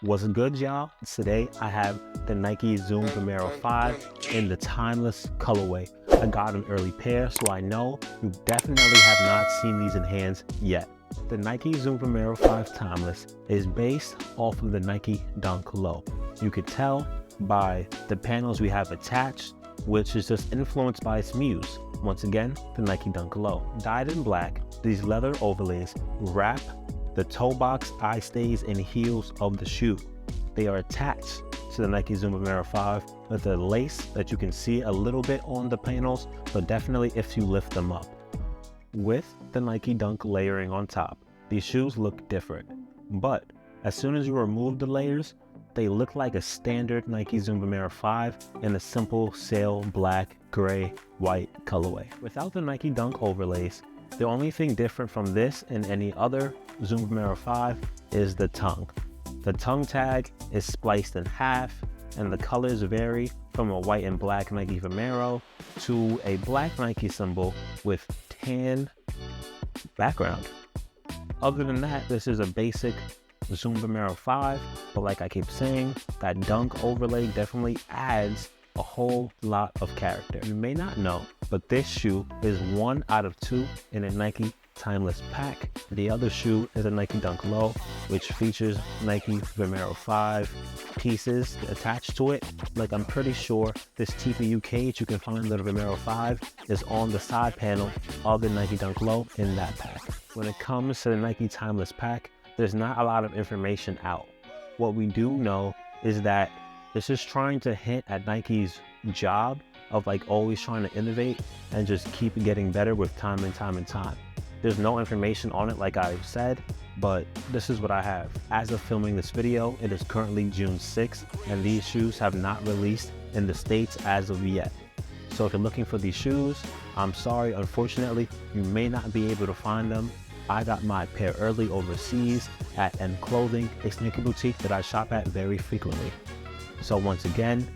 What's good, y'all? Today I have the Nike Zoom Vomero 5 in the timeless colorway. I got an early pair, so I know you definitely have not seen these in hands yet. The Nike Zoom Vomero 5 Timeless is based off of the Nike Dunk Low. You could tell by the panels we have attached, which is just influenced by its muse. Once again, the Nike Dunk Low. Dyed in black, these leather overlays wrap the toe box, eye stays, and heels of the shoe. They are attached to the Nike Zoom Vomero 5 with a lace that you can see a little bit on the panels, but definitely if you lift them up. With the Nike Dunk layering on top, these shoes look different, but as soon as you remove the layers, they look like a standard Nike Zoom Vomero 5 in a simple sail black, gray, white colorway. Without the Nike Dunk overlays, the only thing different from this and any other Zoom Vomero 5 is the tongue. The tongue tag is spliced in half, and the colors vary from a white and black Nike Vomero to a black Nike symbol with tan background. Other than that, this is a basic Zoom Vomero 5, but like I keep saying, that dunk overlay definitely adds a whole lot of character. You may not know, but this shoe is 1 out of 2 in a Nike Timeless pack. The other shoe is a Nike Dunk Low, which features Nike Vomero 5 pieces attached to it. Like, I'm pretty sure this TPU cage you can find in the Vomero 5 is on the side panel of the Nike Dunk Low in that pack. When it comes to the Nike Timeless pack, there's not a lot of information out. What we do know is that this is trying to hint at Nike's job of like always trying to innovate and just keep getting better with time and time and time. There's no information on it like I said, but this is what I have. As of filming this video, it is currently June 6th, and these shoes have not released in the States as of yet. So if you're looking for these shoes, I'm sorry, unfortunately, you may not be able to find them. I got my pair early overseas at End Clothing, a sneaker boutique that I shop at very frequently. So once again,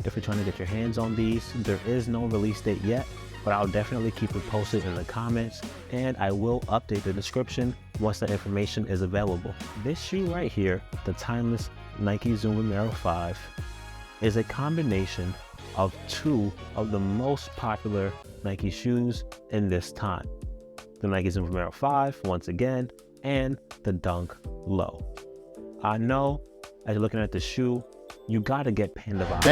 if you're trying to get your hands on these, there is no release date yet, but I'll definitely keep it posted in the comments, and I will update the description once the information is available. This shoe right here, the timeless Nike Zoom Vomero 5, is a combination of 2 of the most popular Nike shoes in this time. The Nike Zoom Vomero 5, once again, and the Dunk Low. I know, as you're looking at the shoe, you gotta get panda vibes.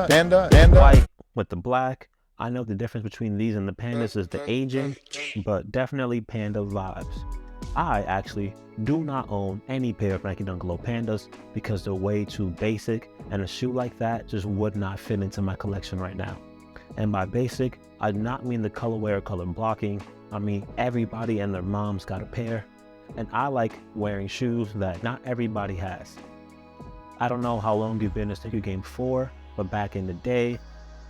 Panda. White with the black. I know the difference between these and the pandas is the aging, but definitely panda vibes. I actually do not own any pair of Nike Dunk Low pandas because they're way too basic, and a shoe like that just would not fit into my collection right now. And by basic, I do not mean the colorway or color blocking. I mean everybody and their mom's got a pair, and I like wearing shoes that not everybody has. I don't know how long you've been in the sneaker game for, but back in the day,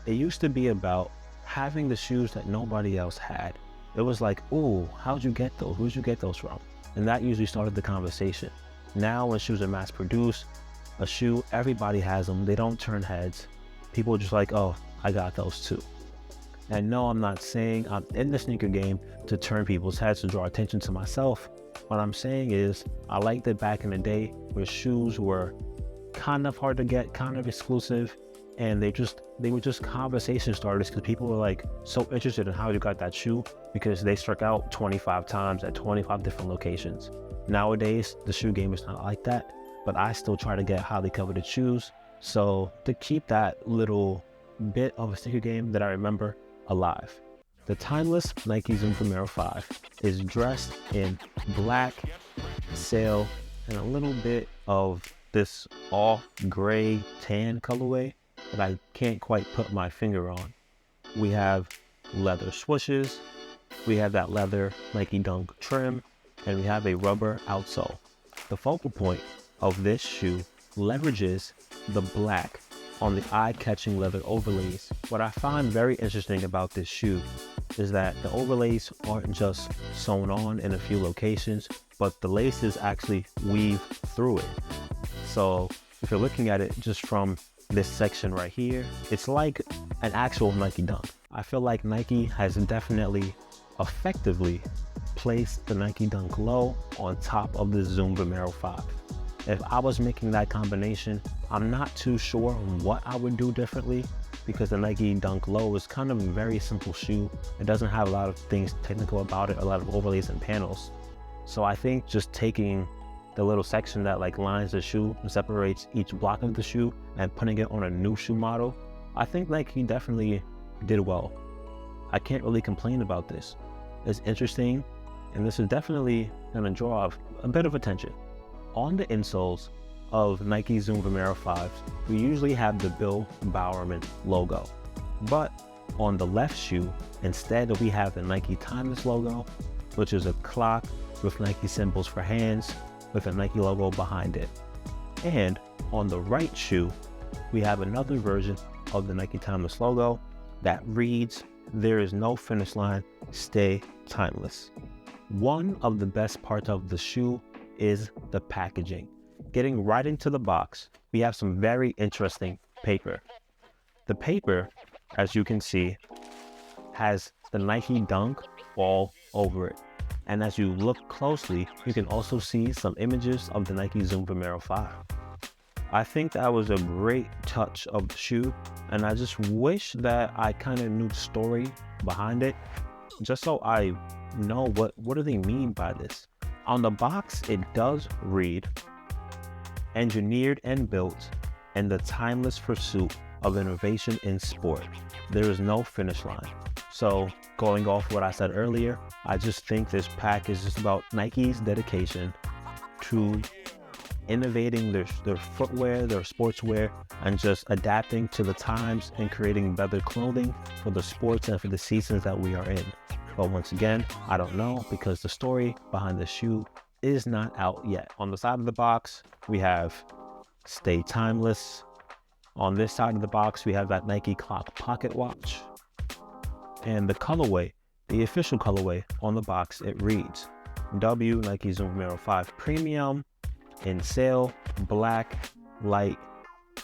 it used to be about having the shoes that nobody else had. It was like, ooh, how'd you get those? Where'd you get those from? And that usually started the conversation. Now when shoes are mass produced, a shoe, everybody has them. They don't turn heads. People are just like, oh, I got those too. And no, I'm not saying I'm in the sneaker game to turn people's heads to draw attention to myself. What I'm saying is I liked it back in the day where shoes were kind of hard to get, kind of exclusive, and they were just conversation starters because people were like so interested in how you got that shoe because they struck out 25 times at 25 different locations. Nowadays, the shoe game is not like that, but I still try to get highly coveted shoes. So to keep that little bit of a sneaker game that I remember alive. The timeless Nike Zoom Vomero 5 is dressed in black, sail, and a little bit of this off gray tan colorway that I can't quite put my finger on. We have leather swooshes, we have that leather Nike Dunk trim, and we have a rubber outsole. The focal point of this shoe leverages the black on the eye-catching leather overlays. What I find very interesting about this shoe is that the overlays aren't just sewn on in a few locations, but the laces actually weave through it. So if you're looking at it just from this section right here, it's like an actual Nike Dunk. I feel like Nike has definitely effectively placed the Nike Dunk Low on top of the Zoom Vomero 5. If I was making that combination, I'm not too sure what I would do differently, because the Nike Dunk Low is kind of a very simple shoe. It doesn't have a lot of things technical about it, a lot of overlays and panels. So I think just taking the little section that like lines the shoe and separates each block of the shoe and putting it on a new shoe model, I think Nike definitely did well. I can't really complain about this. It's interesting, and this is definitely gonna draw a bit of attention. On the insoles of Nike Zoom Vomero 5s, we usually have the Bill Bowerman logo. But on the left shoe, instead we have the Nike Timeless logo, which is a clock with Nike symbols for hands with a Nike logo behind it. And on the right shoe, we have another version of the Nike Timeless logo that reads, "There is no finish line, stay timeless." One of the best parts of the shoe is the packaging. Getting right into the box, we have some very interesting paper. The paper, as you can see, has the Nike Dunk all over it. And as you look closely, you can also see some images of the Nike Zoom Vomero 5. I think that was a great touch of the shoe, and I just wish that I kind of knew the story behind it, just so I know what do they mean by this. On the box, it does read, "Engineered and built in the timeless pursuit of innovation in sport. There is no finish line." So going off what I said earlier, I just think this pack is just about Nike's dedication to innovating their footwear, their sportswear, and just adapting to the times and creating better clothing for the sports and for the seasons that we are in. But once again, I don't know, because the story behind the shoe is not out yet. On the side of the box, we have "Stay Timeless." On this side of the box, we have that Nike clock pocket watch. And the colorway, the official colorway on the box, it reads, "W Nike Zoom Vomero 5 Premium in sale, black, light,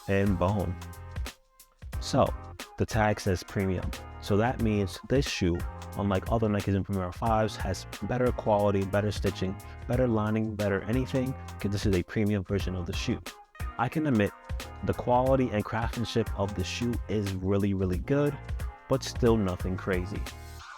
and bone." So the tag says premium. So that means this shoe, unlike other Nike Zoom Vomero 5s, has better quality, better stitching, better lining, better anything, because this is a premium version of the shoe. I can admit the quality and craftsmanship of the shoe is really, really good, but still nothing crazy.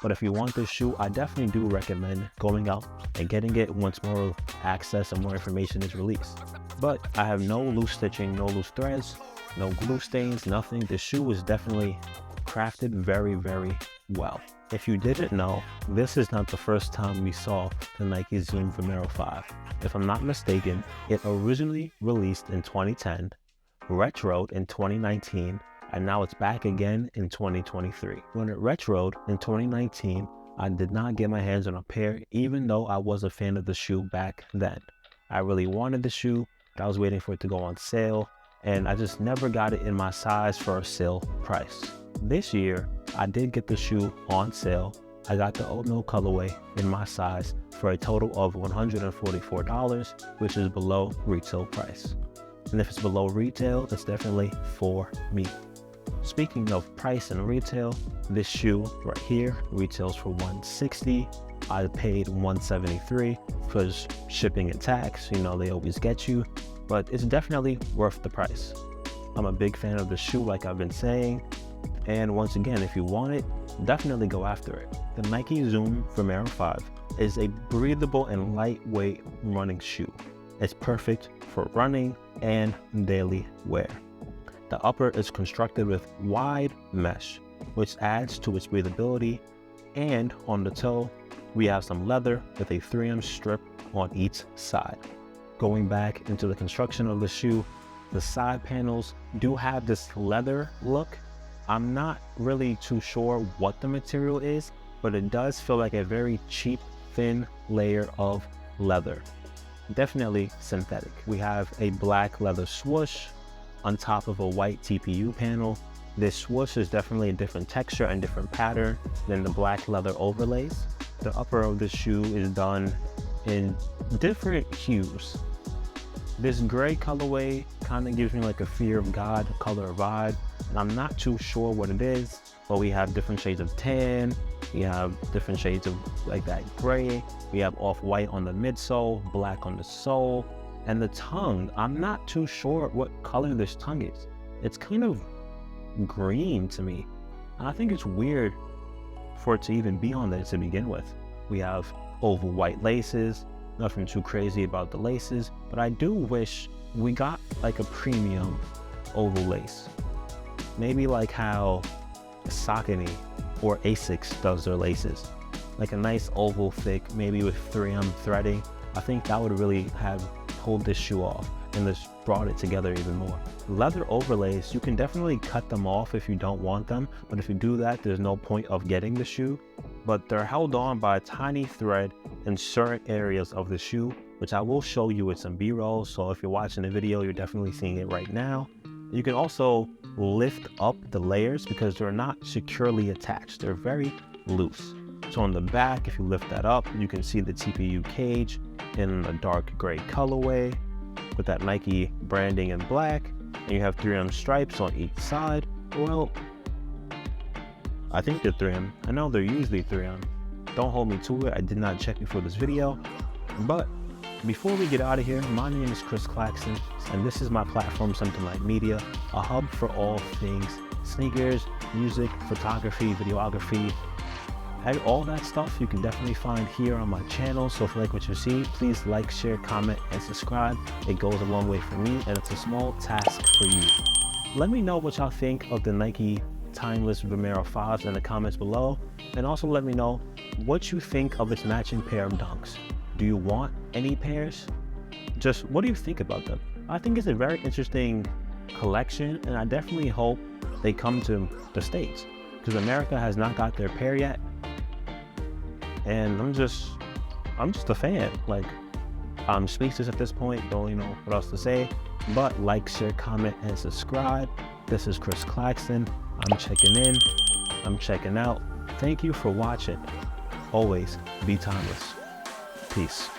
But if you want this shoe, I definitely do recommend going out and getting it once more access and more information is released. But I have no loose stitching, no loose threads, no glue stains, nothing. This shoe is definitely crafted very, very well. If you didn't know, this is not the first time we saw the Nike Zoom Vomero 5. If I'm not mistaken, it originally released in 2010, retroed in 2019, and now it's back again in 2023. When it retroed in 2019, I did not get my hands on a pair, even though I was a fan of the shoe back then. I really wanted the shoe, but I was waiting for it to go on sale, and I just never got it in my size for a sale price. This year, I did get the shoe on sale. I got the oatmeal colorway in my size for a total of $144, which is below retail price. And if it's below retail, it's definitely for me. Speaking of price and retail, this shoe right here retails for $160. I paid $173 for shipping and tax. You know, they always get you, but it's definitely worth the price. I'm a big fan of the shoe, like I've been saying. And once again, if you want it, definitely go after it. The Nike Zoom Vomero 5 is a breathable and lightweight running shoe. It's perfect for running and daily wear. The upper is constructed with wide mesh, which adds to its breathability, and on the toe, we have some leather with a 3M strip on each side. Going back into the construction of the shoe, the side panels do have this leather look. I'm not really too sure what the material is, but it does feel like a very cheap, thin layer of leather. Definitely synthetic. We have a black leather swoosh on top of a white TPU panel. This swoosh is definitely a different texture and different pattern than the black leather overlays. The upper of the shoe is done in different hues. This gray colorway kind of gives me like a Fear of God color vibe, and I'm not too sure what it is, but we have different shades of tan, we have different shades of like that gray, we have off-white on the midsole, black on the sole, And the tongue, I'm not too sure what color this tongue is. It's kind of green to me. And I think it's weird for it to even be on there to begin with. We have oval white laces, nothing too crazy about the laces, but I do wish we got like a premium oval lace. Maybe like how Saucony or Asics does their laces. Like a nice oval thick, maybe with 3M threading. I think that would really have pulled this shoe off and just brought it together even more. Leather overlays, you can definitely cut them off if you don't want them, but if you do that, there's no point of getting the shoe. But they're held on by a tiny thread in certain areas of the shoe, which I will show you with some B-roll. So if you're watching the video, you're definitely seeing it right now. You can also lift up the layers because they're not securely attached. They're very loose. So on the back, if you lift that up, you can see the TPU cage in a dark gray colorway with that Nike branding in black, and you have 3M stripes on each side. Well, I think they're 3M. I know they're usually 3M. Don't hold me to it. I did not check before this video. But before we get out of here, my name is Chris Claxton, and this is my platform, Something Like Media, a hub for all things sneakers, music, photography, videography, and all that stuff you can definitely find here on my channel. So if you like what you see, please like, share, comment, and subscribe. It goes a long way for me, and it's a small task for you. Let me know what y'all think of the Nike Timeless Vomero 5s in the comments below, and also let me know what you think of its matching pair of dunks. Do you want any pairs? Just what do you think about them? I think it's a very interesting collection, and I definitely hope they come to the States because America has not got their pair yet. And I'm just a fan. Like, I'm speechless at this point, don't really know what else to say. But like, share, comment, and subscribe. This is Chris Claxton. I'm checking in. I'm checking out. Thank you for watching. Always be timeless. Peace.